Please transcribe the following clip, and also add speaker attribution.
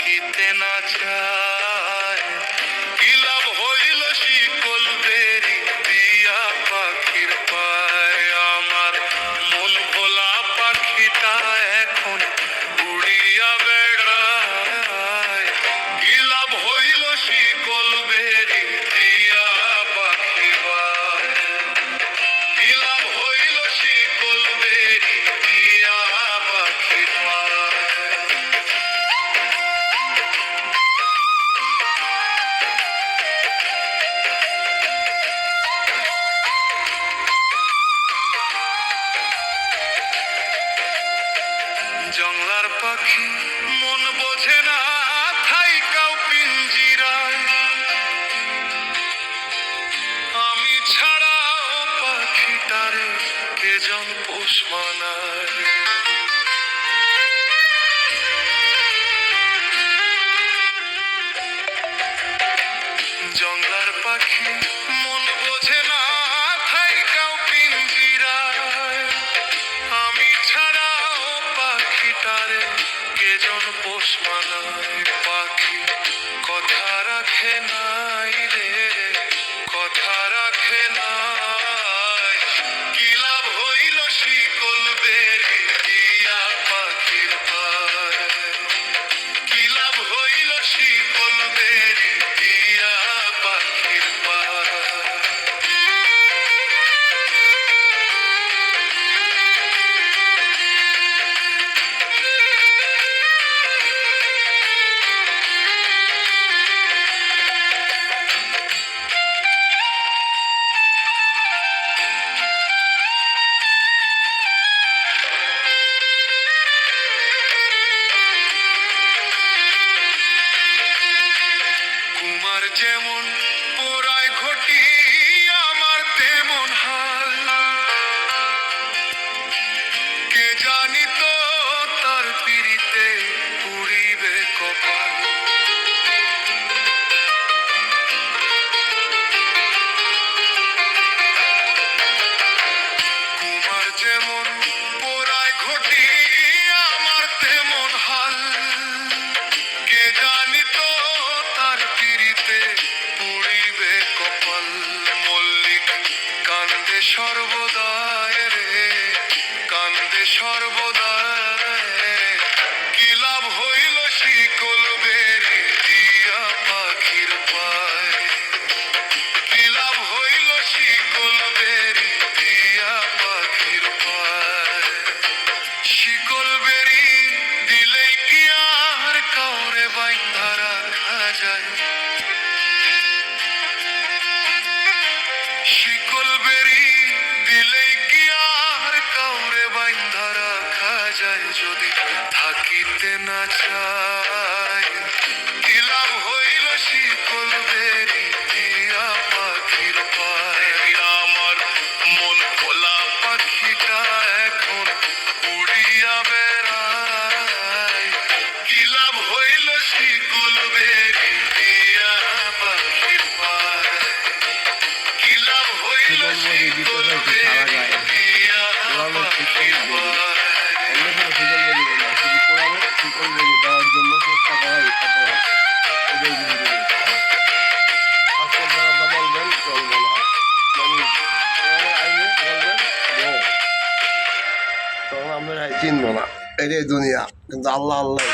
Speaker 1: থাকিতে না চায়। কি লাভ হইল শিকল বেরি দিয়া পাখির পায়, আমার মন ভোলা পাখিটা এখন উড়িয়া বেড়ায়। কি লাভ হইল শিকল বেরি দিয়া পাখির পায়, কি লাভ হইল শিকল বেরি দিয়া পাখির পায়। জংলার পাখি মন বোঝে না থাইকাও পিঞ্জিরায়, আমি ছাড়াও পাখিটারে কেজন পোষ মানায়। জংলার পাখি মন বোঝে না থাইকাও পিঞ্জিরায়, আমি ছাড়াও পাখিটারে কেজন পোষ মানায়। পাখি কথা রাখে নাই রে, কথা রাখে নাই। কি লাভ হইল শিকল বেরি দিয়া পাখির পায়, কি লাভ হইল শিকল বেরি দিয়া পাখির পায়। কুমার যেমন পোড়ায় ঘটি আমার তেমন হাল, কে জানি তো তার পিড়িতে পুড়িবে কপাল। কুমার যেমন পোড়ায় ঘটি আমার তেমন হাল, কে জানি তো তার পিড়িতে পুড়িবে কপাল। মল্লিক কান্দে সর্বদায় রে, কান্দে সর্বদায়। কি লাভ হইল শিকল বেরি দিয়া পাখির পায়, কি লাভ হইল শিকল বেরি দিয়া পাখির পায়। শিকল বেরি দিলেই কি আর কাউরে বাইন্ধা রাখা যায়, শিকল বেরি দিলেই কি আর কাউরে বাইন্ধা রাখা যায়। যদি থাকিতে না চায়, কি লাভ হইল শিকল বেরি দিয়া পাখির পায়। আমার মন ভোলা পাখিটা এখন উড়িয়া বেড়ায়। কি লাভ হইল শিকল বেরি দিয়া পাখির পায়, কি লাভ হইল শিকল বেরি দিয়া পাখির পায়।
Speaker 2: দেওয়ার জন্য চেষ্টা করাই অপরাধ। বলবেন চলবো না, আইনে বলবেন তখন আমরা চিনবো না। এটাই দুনিয়া, কিন্তু আল্লাহ আল্লাহ।